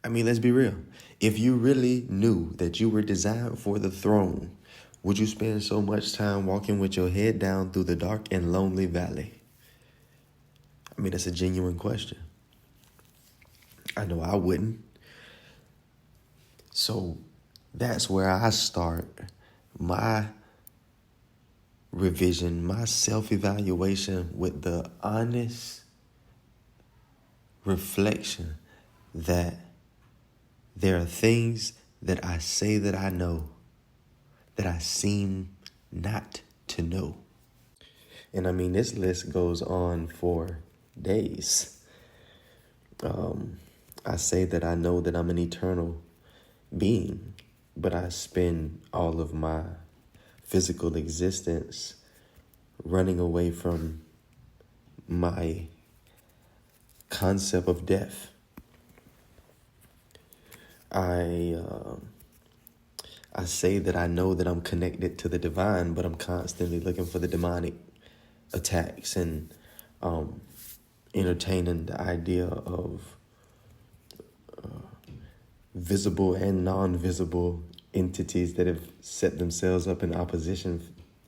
I mean, let's be real. If you really knew that you were designed for the throne, would you spend so much time walking with your head down through the dark and lonely valley? I mean, that's a genuine question. I know I wouldn't. So that's where I start my revision, my self-evaluation with the honest reflection that there are things that I say that I know that I seem not to know. And I mean, this list goes on for days. I say that I know that I'm an eternal being, but I spend all of my physical existence running away from my concept of death. I say that I know that I'm connected to the divine, but I'm constantly looking for the demonic attacks and entertaining the idea of visible and non-visible entities that have set themselves up in opposition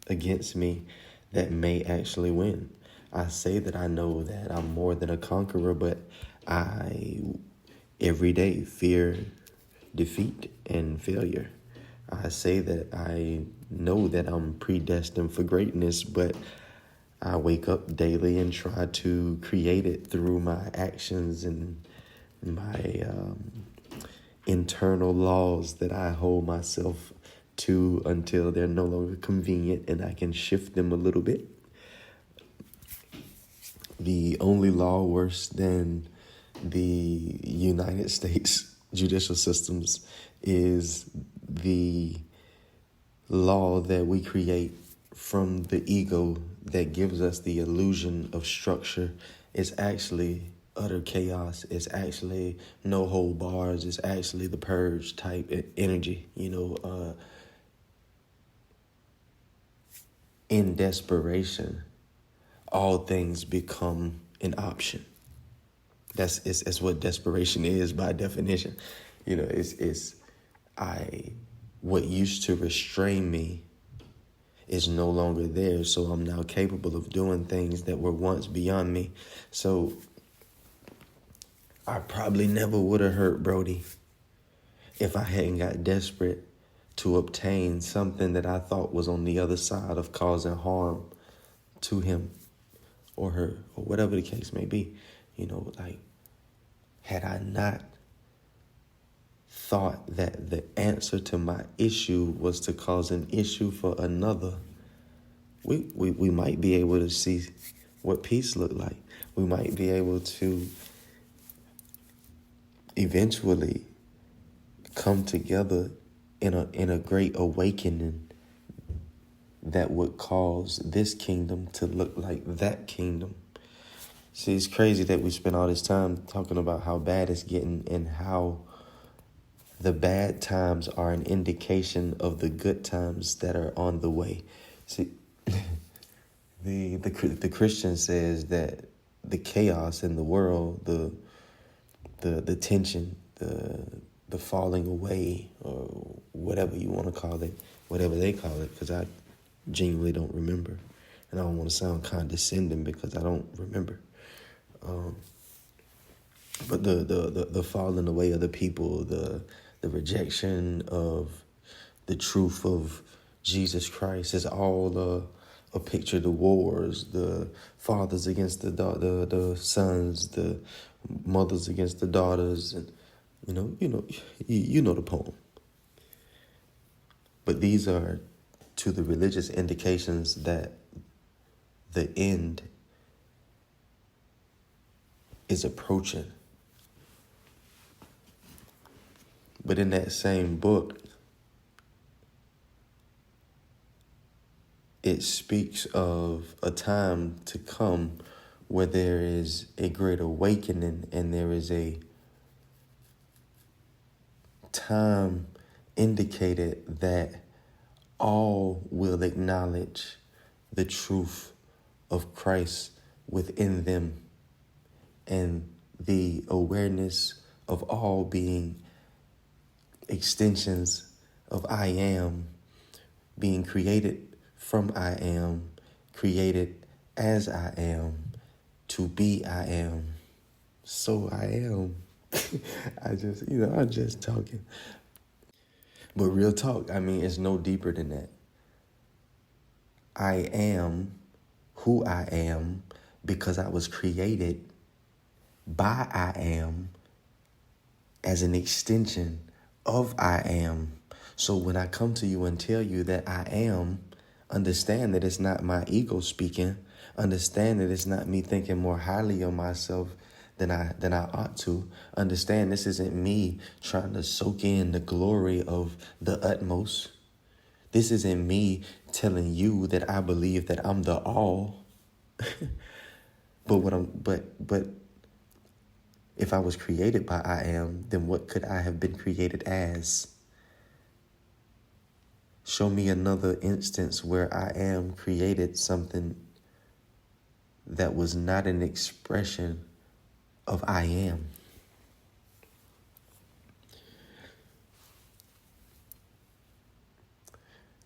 against me that may actually win. I say that I know that I'm more than a conqueror, but I every day fear defeat and failure. I say that I know that I'm predestined for greatness, but I wake up daily and try to create it through my actions and my internal laws that I hold myself to until they're no longer convenient and I can shift them a little bit. The only law worse than the United States judicial systems is the law that we create from the ego that gives us the illusion of structure. It's actually utter chaos. It's actually no hold bars. It's actually the purge type energy, in desperation, all things become an option. That's what desperation is by definition. What used to restrain me is no longer there, so I'm now capable of doing things that were once beyond me. So I probably never would have hurt Brody if I hadn't got desperate to obtain something that I thought was on the other side of causing harm to him or her or whatever the case may be. Had I not thought that the answer to my issue was to cause an issue for another, we might be able to see what peace looked like. We might be able to eventually come together in a great awakening that would cause this kingdom to look like that kingdom. See, it's crazy that we spend all this time talking about how bad it's getting and how the bad times are an indication of the good times that are on the way. See, the Christian says that the chaos in the world, the tension, the falling away, or whatever you want to call it, whatever they call it, because I genuinely don't remember, and I don't want to sound condescending because I don't remember. But the falling away of the people, the rejection of the truth of Jesus Christ is all a picture of the wars, the fathers against the sons, the mothers against the daughters, and you know the poem. But these are to the religious indications that the end is approaching. But in that same book, it speaks of a time to come where there is a great awakening and there is a time indicated that all will acknowledge the truth of Christ within them and the awareness of all being extensions of I am, being created from I am, created as I am, to be I am. So I am. I'm just talking. But real talk, I mean, it's no deeper than that. I am who I am because I was created by I am as an extension of I am. So when I come to you and tell you that I am, understand that it's not my ego speaking. Understand that it's not me thinking more highly of myself than I ought to. Understand this isn't me trying to soak in the glory of the utmost. This isn't me telling you that I believe that I'm the all. But if I was created by I am, then what could I have been created as? Show me another instance where I am created something that was not an expression of I am.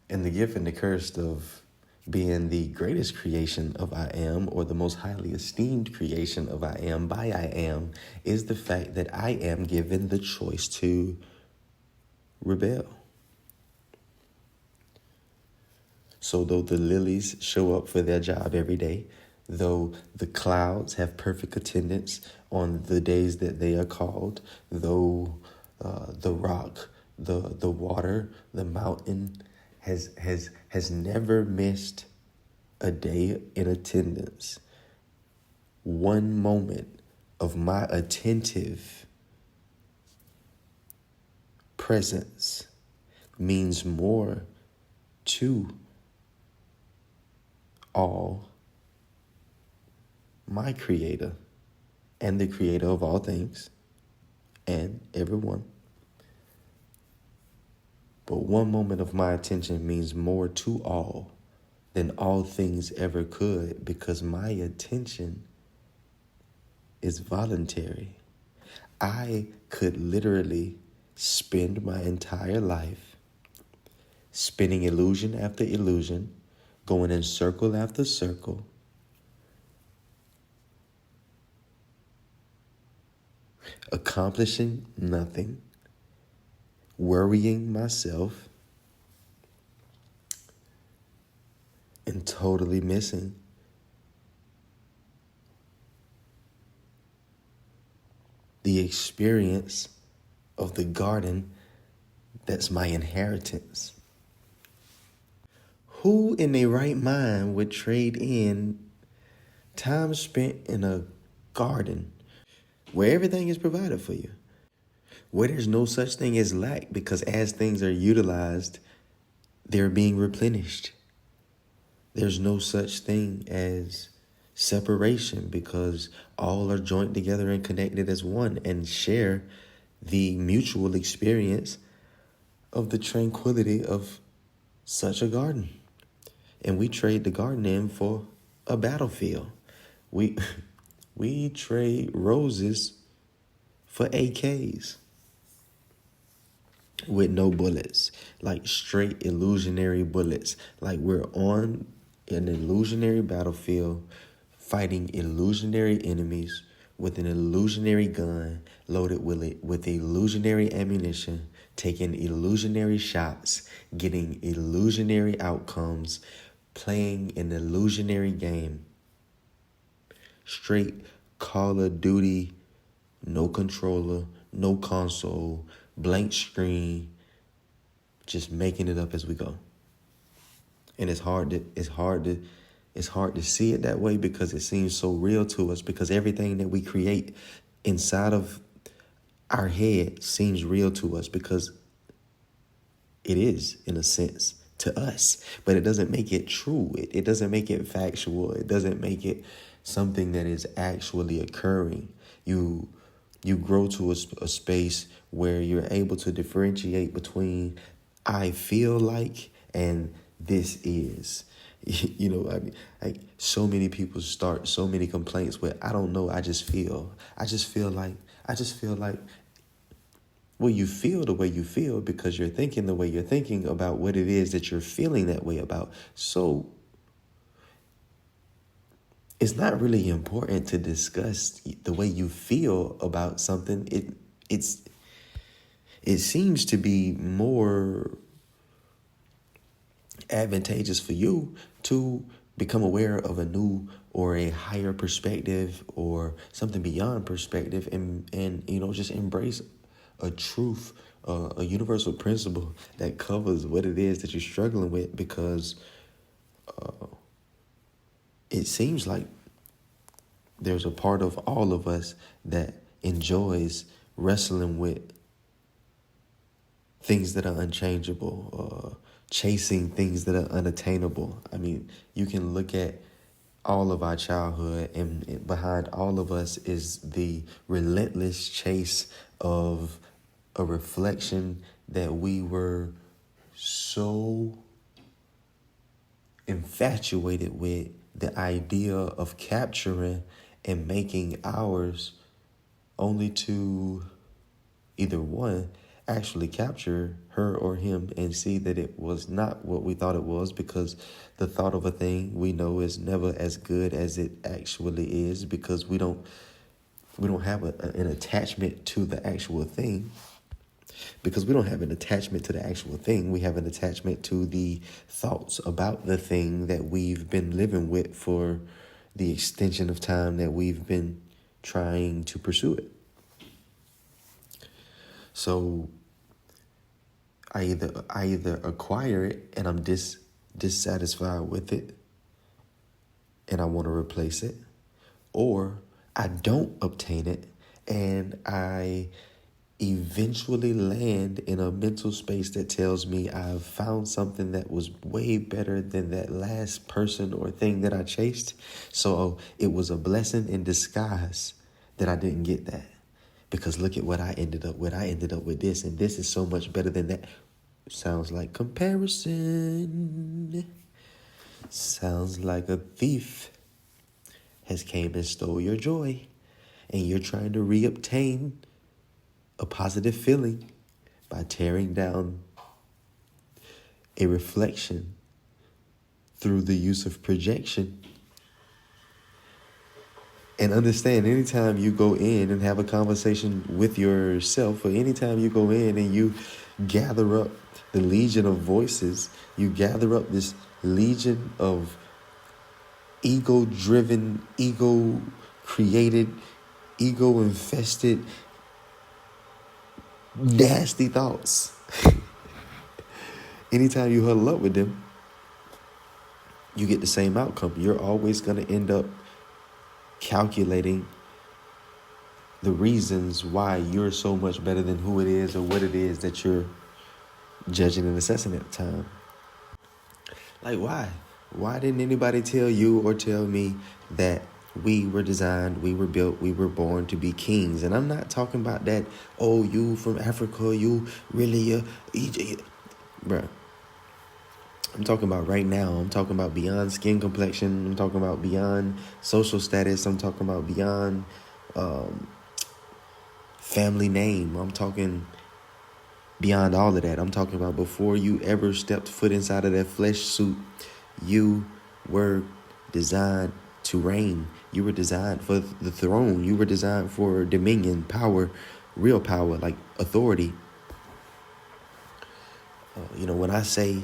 And the gift and the curse of being the greatest creation of I am, or the most highly esteemed creation of I am by I am, is the fact that I am given the choice to rebel. So though the lilies show up for their job every day, though the clouds have perfect attendance on the days that they are called, though the rock, the water, the mountain has never missed a day in attendance, one moment of my attentive presence means more to all my creator and the creator of all things and everyone. But one moment of my attention means more to all than all things ever could, because my attention is voluntary. I could literally spend my entire life spinning illusion after illusion, going in circle after circle, accomplishing nothing, worrying myself, and totally missing the experience of the garden that's my inheritance. Who in their right mind would trade in time spent in a garden where everything is provided for you, where there's no such thing as lack, because as things are utilized, they're being replenished. There's no such thing as separation, because all are joined together and connected as one and share the mutual experience of the tranquility of such a garden. And we trade the garden in for a battlefield. We trade roses for AKs with no bullets, like straight illusionary bullets. Like we're on an illusionary battlefield fighting illusionary enemies with an illusionary gun loaded with illusionary ammunition, taking illusionary shots, getting illusionary outcomes, playing an illusionary game. Straight Call of Duty, no controller, no console, blank screen, just making it up as we go. And it's hard to see it that way, because it seems so real to us, because everything that we create inside of our head seems real to us, because it is, in a sense, to us. But it doesn't make it true. It doesn't make it factual. It doesn't make it something that is actually occurring. You grow to a space where you're able to differentiate between I feel like and this is. You know, I mean, like so many people start so many complaints with I don't know, I just feel like Well, you feel the way you feel because you're thinking the way you're thinking about what it is that you're feeling that way about. So it's not really important to discuss the way you feel about something. It seems to be more advantageous for you to become aware of a new or a higher perspective or something beyond perspective, and just embrace a truth, a universal principle that covers what it is that you're struggling with, because it seems like there's a part of all of us that enjoys wrestling with things that are unchangeable, chasing things that are unattainable. I mean, you can look at all of our childhood, and behind all of us is the relentless chase of a reflection that we were so infatuated with, the idea of capturing and making ours, only to either one, actually capture her or him and see that it was not what we thought it was, because the thought of a thing we know is never as good as it actually is, because we don't have an attachment to the actual thing. Because we don't have an attachment to the actual thing, we have an attachment to the thoughts about the thing that we've been living with for the extension of time that we've been trying to pursue it. So I either acquire it and I'm dissatisfied with it and I want to replace it, or I don't obtain it and I eventually land in a mental space that tells me I've found something that was way better than that last person or thing that I chased. So it was a blessing in disguise that I didn't get that. Because look at what I ended up with. I ended up with this, and this is so much better than that. Sounds like comparison. Sounds like a thief has came and stole your joy, and you're trying to reobtain a positive feeling by tearing down a reflection through the use of projection. And understand, anytime you go in and have a conversation with yourself, or anytime you go in and you gather up the legion of voices, you gather up this legion of ego-driven, ego-created, ego-infested, nasty thoughts. Anytime you huddle up with them, you get the same outcome. You're always going to end up calculating the reasons why you're so much better than who it is or what it is that you're judging and assessing at the time. Like, why? Why didn't anybody tell you or tell me that we were designed, we were built, we were born to be kings? And I'm not talking about that, oh, you from Africa, you really, bruh. I'm talking about right now. I'm talking about beyond skin complexion. I'm talking about beyond social status. I'm talking about beyond family name. I'm talking beyond all of that. I'm talking about before you ever stepped foot inside of that flesh suit, you were designed to reign. You were designed for the throne. You were designed for dominion, power, real power, like authority. When I say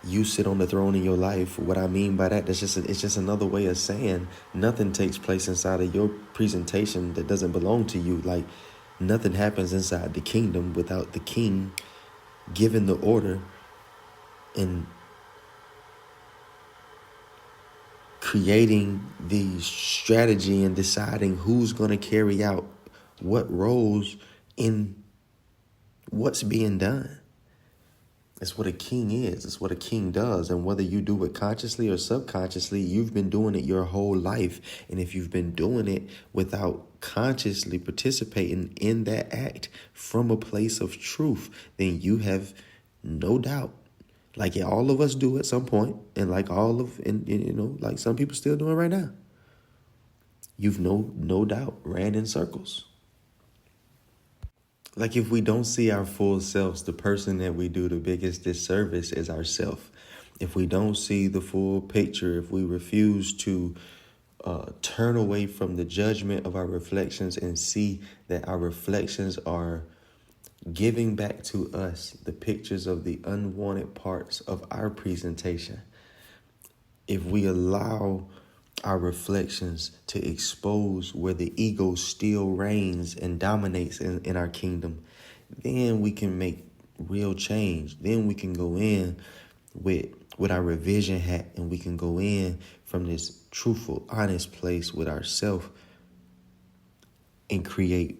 you sit on the throne in your life, what I mean by that, it's just another way of saying nothing takes place inside of your presentation that doesn't belong to you. Like, nothing happens inside the kingdom without the king giving the order and creating the strategy and deciding who's going to carry out what roles in what's being done. It's what a king is. It's what a king does. And whether you do it consciously or subconsciously, you've been doing it your whole life. And if you've been doing it without consciously participating in that act from a place of truth, then you have no doubt, like all of us do at some point, and like like some people still doing right now, you've no doubt ran in circles. Like if we don't see our full selves, the person that we do the biggest disservice is ourself. If we don't see the full picture, if we refuse to turn away from the judgment of our reflections and see that our reflections are giving back to us the pictures of the unwanted parts of our presentation, if we allow our reflections to expose where the ego still reigns and dominates in our kingdom, then we can make real change. Then we can go in with our revision hat, and we can go in from this truthful, honest place with ourselves and create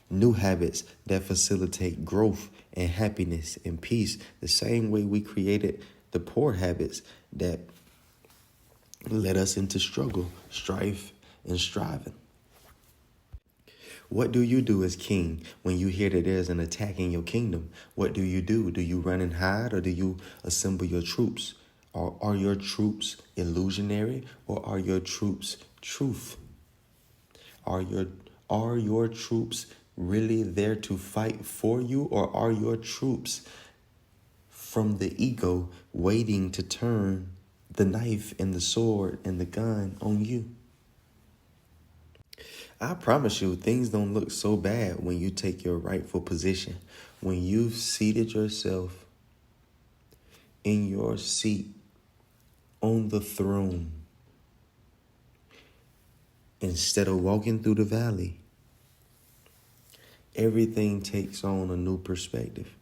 new habits that facilitate growth and happiness and peace, the same way we created the poor habits that led us into struggle, strife, and striving. What do you do as king when you hear that there's an attack in your kingdom? What do you do? Do you run and hide, or do you assemble your troops? Or are your troops illusionary, or are your troops truth? Are your troops really there to fight for you, or are your troops from the ego waiting to turn the knife and the sword and the gun on you? I promise you, things don't look so bad when you take your rightful position. When you've seated yourself in your seat on the throne, instead of walking through the valley, everything takes on a new perspective.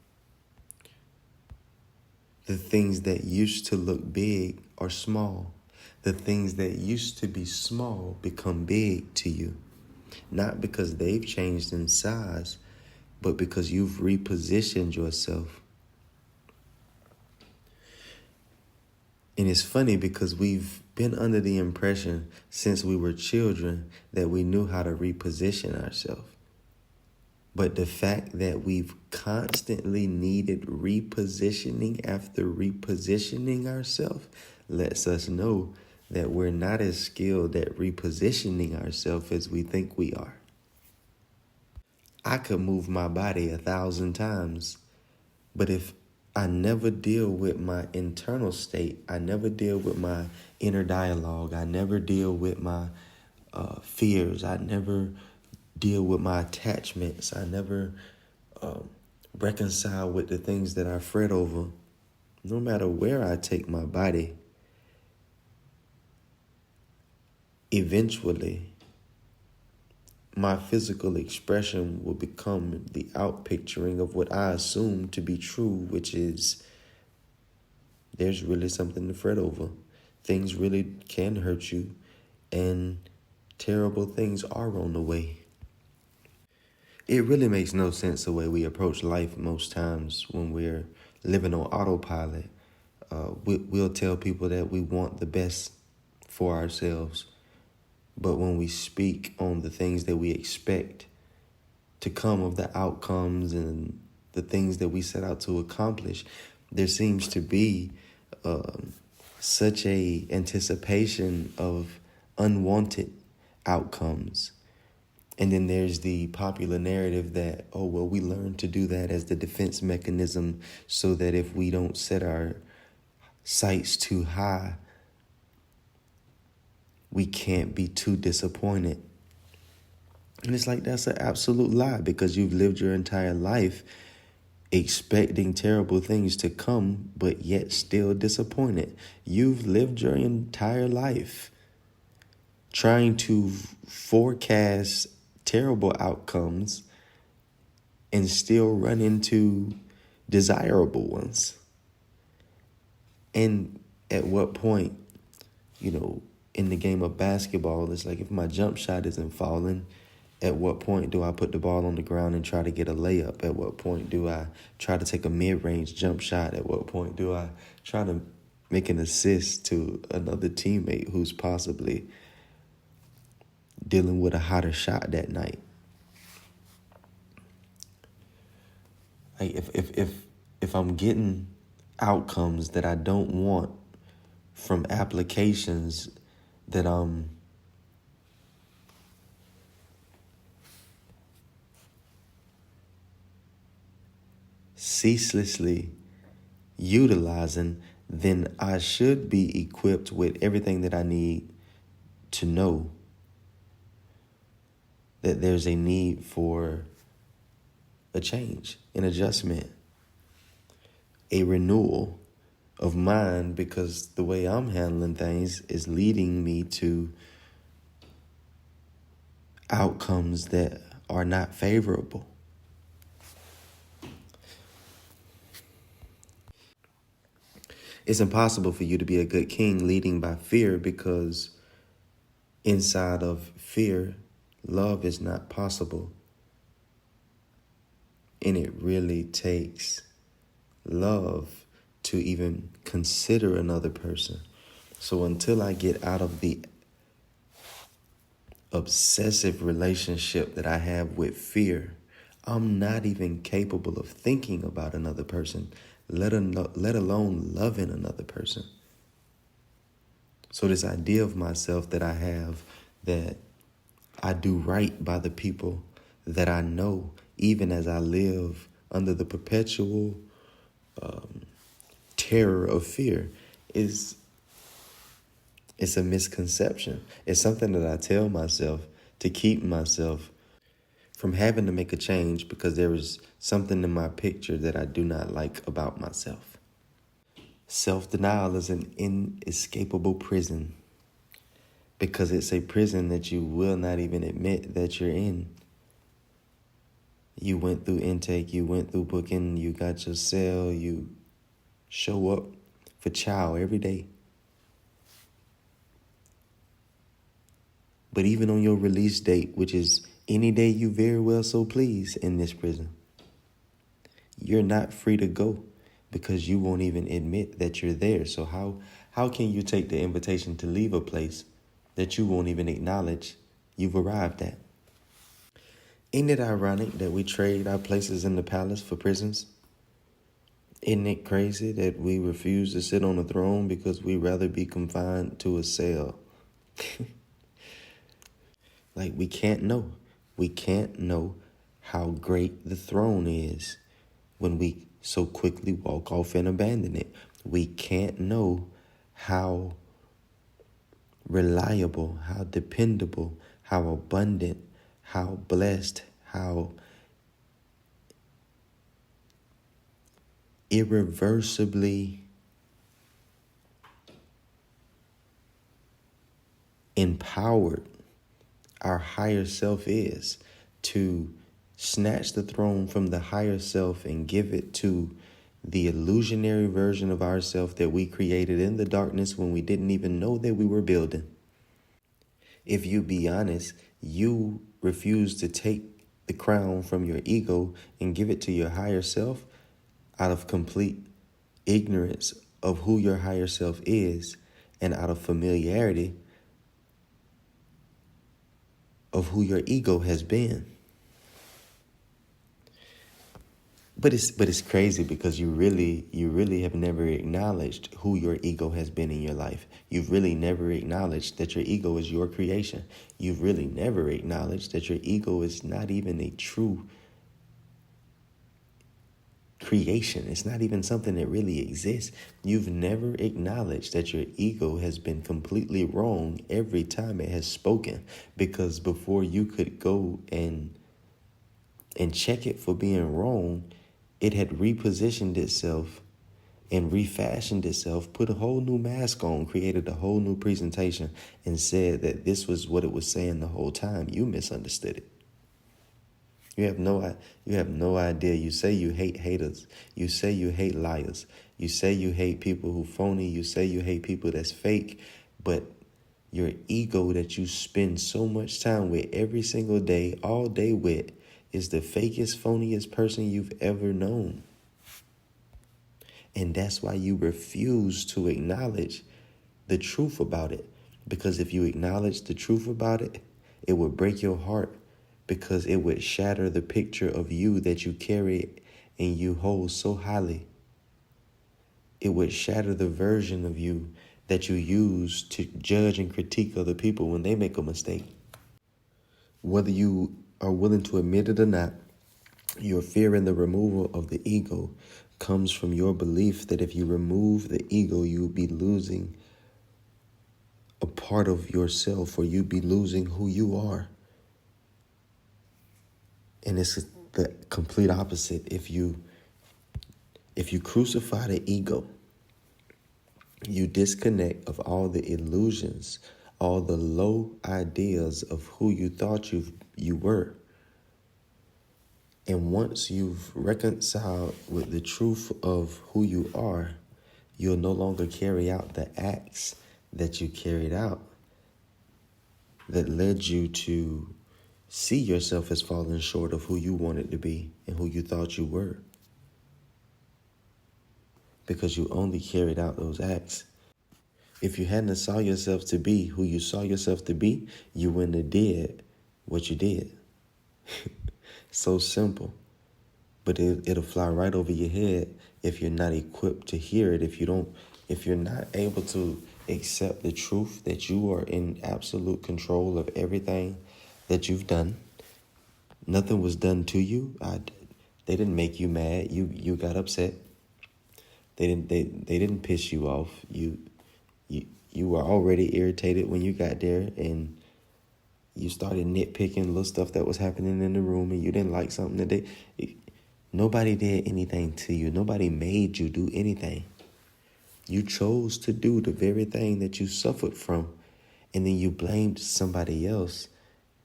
The things that used to look big are small. The things that used to be small become big to you. Not because they've changed in size, but because you've repositioned yourself. And it's funny because we've been under the impression since we were children that we knew how to reposition ourselves. But the fact that we've constantly needed repositioning after repositioning ourselves lets us know that we're not as skilled at repositioning ourselves as we think we are. I could move my body 1,000 times, but if I never deal with my internal state, I never deal with my inner dialogue, I never deal with my fears, I never deal with my attachments, I never reconcile with the things that I fret over, no matter where I take my body, eventually my physical expression will become the outpicturing of what I assume to be true, which is there's really something to fret over. Things really can hurt you, and terrible things are on the way. It really makes no sense the way we approach life most times when we're living on autopilot. We'll tell people that we want the best for ourselves, but when we speak on the things that we expect to come of the outcomes and the things that we set out to accomplish, there seems to be such a anticipation of unwanted outcomes. And then there's the popular narrative that, oh, well, we learn to do that as the defense mechanism so that if we don't set our sights too high, we can't be too disappointed. And it's like, that's an absolute lie, because you've lived your entire life expecting terrible things to come, but yet still disappointed. You've lived your entire life trying to forecast terrible outcomes and still run into desirable ones. And at what point, in the game of basketball, it's like if my jump shot isn't falling, at what point do I put the ball on the ground and try to get a layup? At what point do I try to take a mid-range jump shot? At what point do I try to make an assist to another teammate who's possibly dealing with a hotter shot that night? Like if I'm getting outcomes that I don't want from applications that I'm ceaselessly utilizing, then I should be equipped with everything that I need to know that there's a need for a change, an adjustment, a renewal of mind, because the way I'm handling things is leading me to outcomes that are not favorable. It's impossible for you to be a good king leading by fear, because inside of fear, love is not possible. And it really takes love to even consider another person. So until I get out of the obsessive relationship that I have with fear, I'm not even capable of thinking about another person, let alone loving another person. So this idea of myself that I have, that I do right by the people that I know, even as I live under the perpetual terror of fear, it's a misconception. It's something that I tell myself to keep myself from having to make a change, because there is something in my picture that I do not like about myself. Self-denial is an inescapable prison, because it's a prison that you will not even admit that you're in. You went through intake, you went through booking, you got your cell, you show up for chow every day. But even on your release date, which is any day you very well so please in this prison, you're not free to go, because you won't even admit that you're there. So how can you take the invitation to leave a place that you won't even acknowledge you've arrived at? Isn't it ironic that we trade our places in the palace for prisons? Isn't it crazy that we refuse to sit on a throne because we'd rather be confined to a cell? Like, we can't know. We can't know how great the throne is when we so quickly walk off and abandon it. We can't know how reliable, how dependable, how abundant, how blessed, how irreversibly empowered our higher self is to snatch the throne from the higher self and give it to the illusionary version of ourself that we created in the darkness when we didn't even know that we were building. If you be honest, you refuse to take the crown from your ego and give it to your higher self out of complete ignorance of who your higher self is, and out of familiarity of who your ego has been. But it's crazy, because you really have never acknowledged who your ego has been in your life. You've really never acknowledged that your ego is your creation. You've really never acknowledged that your ego is not even a true creation. It's not even something that really exists. You've never acknowledged that your ego has been completely wrong every time it has spoken, because before you could go and check it for being wrong, it had repositioned itself and refashioned itself, put a whole new mask on, created a whole new presentation, and said that this was what it was saying the whole time. You misunderstood it. You have no idea. You say you hate haters. You say you hate liars. You say you hate people who phony. You say you hate people that's fake. But your ego that you spend so much time with every single day, all day with, is the fakest, phoniest person you've ever known. And that's why you refuse to acknowledge the truth about it. Because if you acknowledge the truth about it, it would break your heart, because it would shatter the picture of you that you carry and you hold so highly. It would shatter the version of you that you use to judge and critique other people when they make a mistake. Whether you are willing to admit it or not, Your fear in the removal of the ego comes from your belief that if you remove the ego, you'll be losing a part of yourself, or you'll be losing who you are. And it's the complete opposite. If you crucify the ego, you disconnect of all the illusions, all the low ideas of who you thought you were. And once you've reconciled with the truth of who you are, you'll no longer carry out the acts that you carried out that led you to see yourself as falling short of who you wanted to be and who you thought you were. Because you only carried out those acts. If you hadn't saw yourself to be who you saw yourself to be, you wouldn't have did what you did. So simple. But it'll fly right over your head if you're not equipped to hear it. If you're not able to accept the truth that you are in absolute control of everything that you've done. Nothing was done to you. They didn't make you mad. You got upset. They didn't piss you off. You were already irritated when you got there, and you started nitpicking little stuff that was happening in the room, and you didn't like something that nobody did anything to you. Nobody made you do anything. You chose to do the very thing that you suffered from, and then you blamed somebody else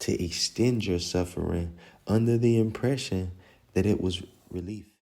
to extend your suffering under the impression that it was relief.